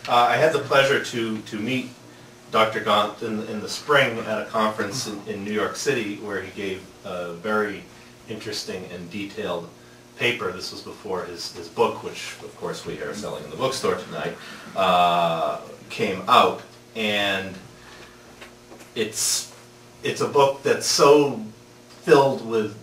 I had the pleasure to meet Dr. Gaunt in the spring at a conference in New York City where he gave a very interesting and detailed paper. This was before his book, which of course we are selling in the bookstore tonight, came out. And it's a book that's so filled with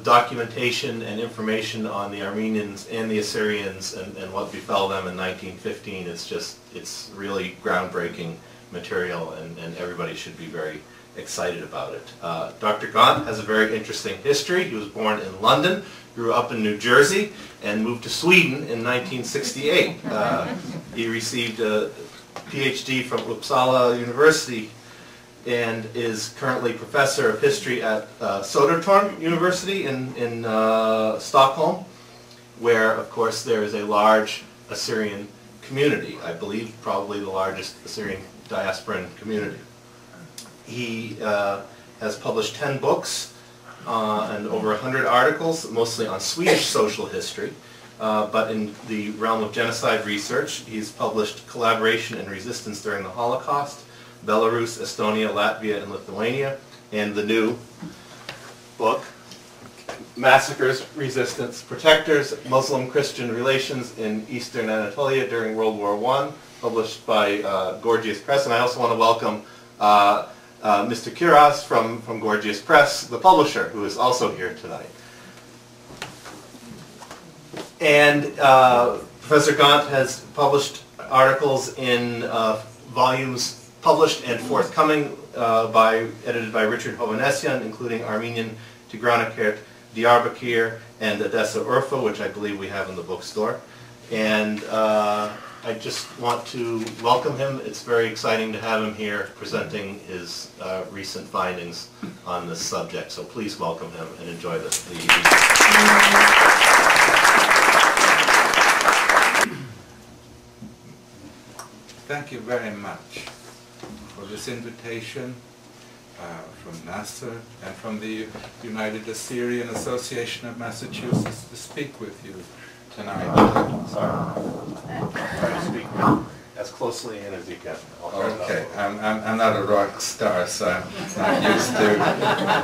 documentation and information on the Armenians and the Assyrians and what befell them in 1915. It's really groundbreaking material, and everybody should be very excited about it. Dr. Gaunt has a very interesting history. He was born in London, grew up in New Jersey, and moved to Sweden in 1968. He received a PhD from Uppsala University and is currently professor of history at Södertörn University in Stockholm, where, of course, there is a large Assyrian community. I believe probably the largest Assyrian diasporan community. He has published 10 books and over 100 articles, mostly on Swedish social history. But in the realm of genocide research, he's published Collaboration and Resistance During the Holocaust, Belarus, Estonia, Latvia, and Lithuania, and the new book, Massacres, Resistance, Protectors, Muslim-Christian Relations in Eastern Anatolia During World War I, published by Gorgias Press. And I also want to welcome Mr. Kiras from Gorgias Press, the publisher, who is also here tonight. And Professor Gaunt has published articles in volumes published and forthcoming, edited by Richard Hovhannisyan, including Armenian Tigranakert, Diyarbekir, and Edessa Urfa, which I believe we have in the bookstore. And I just want to welcome him. It's very exciting to have him here presenting his recent findings on this subject. So please welcome him and enjoy the Thank you very much for this invitation from NAASR and from the United Assyrian Association of Massachusetts to speak with you tonight. Try to speak as closely in as you can. Okay, I'm not a rock star, so I'm not used to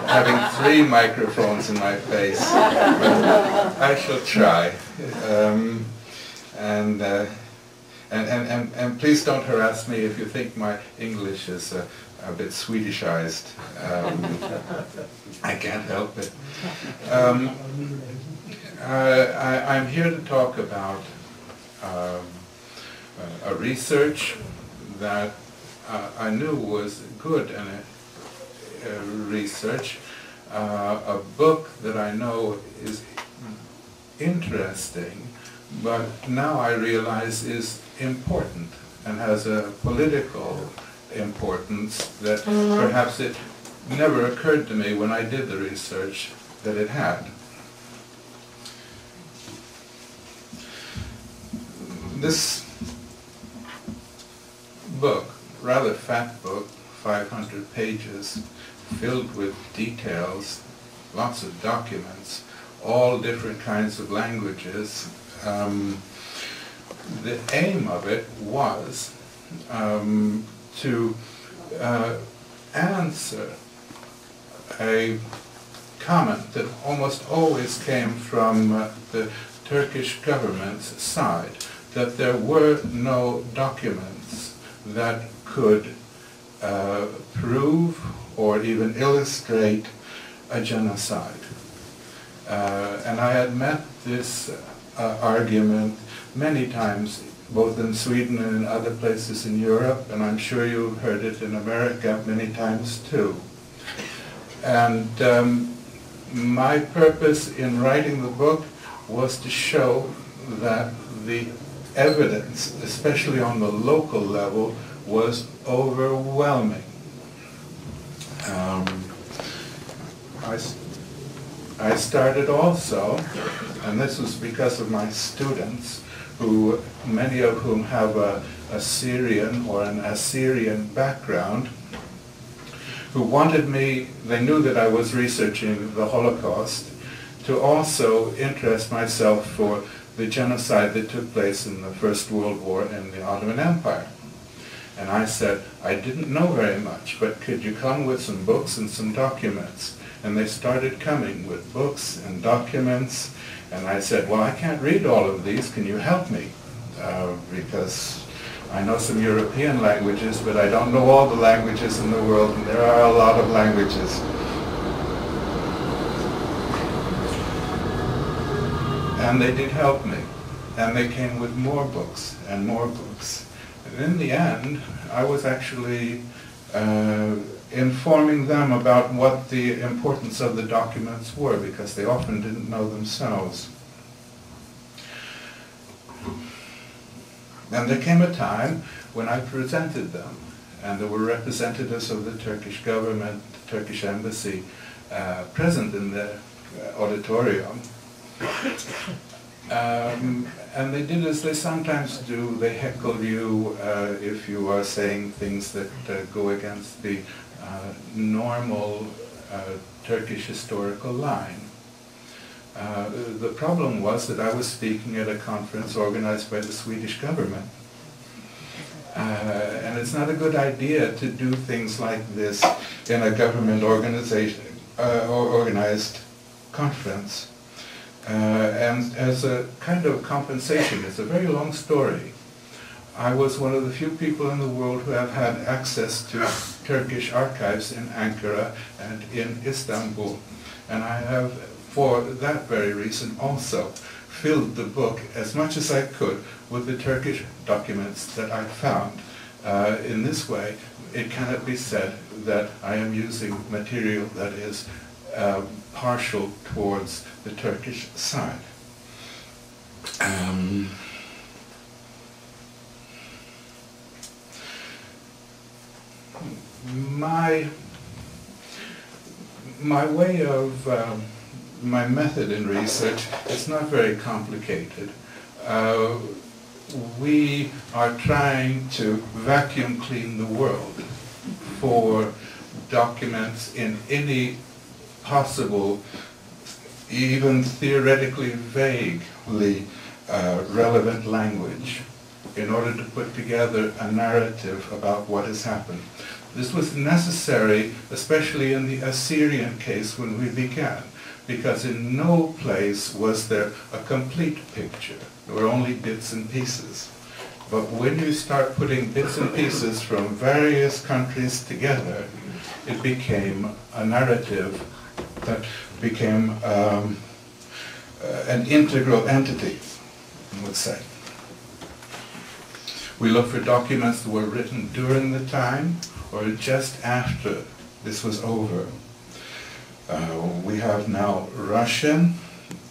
having 3 microphones in my face. But I shall try. And please don't harass me if you think my English is a bit Swedishized. I can't help it. I'm here to talk about a research that I knew was good research, a book that I know is interesting, but now I realize is important and has a political importance that perhaps it never occurred to me when I did the research that it had. This book, rather fat book, 500 pages, filled with details, lots of documents, all different kinds of languages. The aim of it was to answer a comment that almost always came from the Turkish government's side, that there were no documents that could prove or even illustrate a genocide. And I had met this argument many times, both in Sweden and in other places in Europe, and I'm sure you've heard it in America many times too. And my purpose in writing the book was to show that the evidence, especially on the local level, was overwhelming. I started also, and this was because of my students, who many of whom have a Syrian or an Assyrian background, who wanted me, they knew that I was researching the Holocaust, to also interest myself for the genocide that took place in the First World War in the Ottoman Empire. And I said, I didn't know very much, but could you come with some books and some documents? And they started coming with books and documents. And I said, well, I can't read all of these. Can you help me? Because I know some European languages, but I don't know all the languages in the world, and there are a lot of languages. And they did help me. And they came with more books and more books. And in the end, I was actually informing them about what the importance of the documents were, because they often didn't know themselves. And there came a time when I presented them, and there were representatives of the Turkish government, the Turkish embassy, present in the auditorium. And they did as they sometimes do. They heckle you if you are saying things that go against the normal Turkish historical line. The problem was that I was speaking at a conference organized by the Swedish government. And it's not a good idea to do things like this in a government organization, organized conference. And as a kind of compensation, it's a very long story. I was one of the few people in the world who have had access to Turkish archives in Ankara and in Istanbul. And I have, for that very reason, also filled the book as much as I could with the Turkish documents that I found. In this way, it cannot be said that I am using material that is partial towards the Turkish side. My way of, my method in research is not very complicated. We are trying to vacuum clean the world for documents in any possible, even theoretically vaguely relevant language in order to put together a narrative about what has happened. This was necessary, especially in the Assyrian case when we began, because in no place was there a complete picture. There were only bits and pieces. But when you start putting bits and pieces from various countries together, it became a narrative that became an integral entity, I would say. We look for documents that were written during the time or just after this was over. We have now Russian,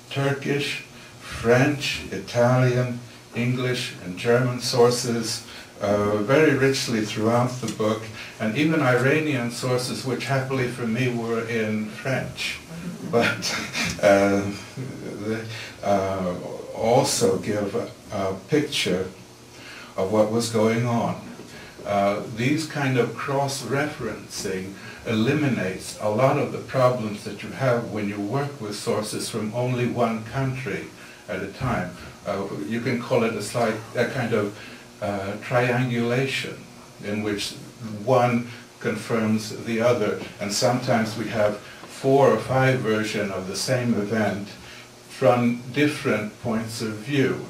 Turkish, French, Italian, English, and German sources very richly throughout the book, and even Iranian sources, which happily for me were in French, but they also give a picture of what was going on. These kind of cross-referencing eliminates a lot of the problems that you have when you work with sources from only one country at a time. You can call it a kind of triangulation in which one confirms the other, and sometimes we have 4 or 5 versions of the same event from different points of view.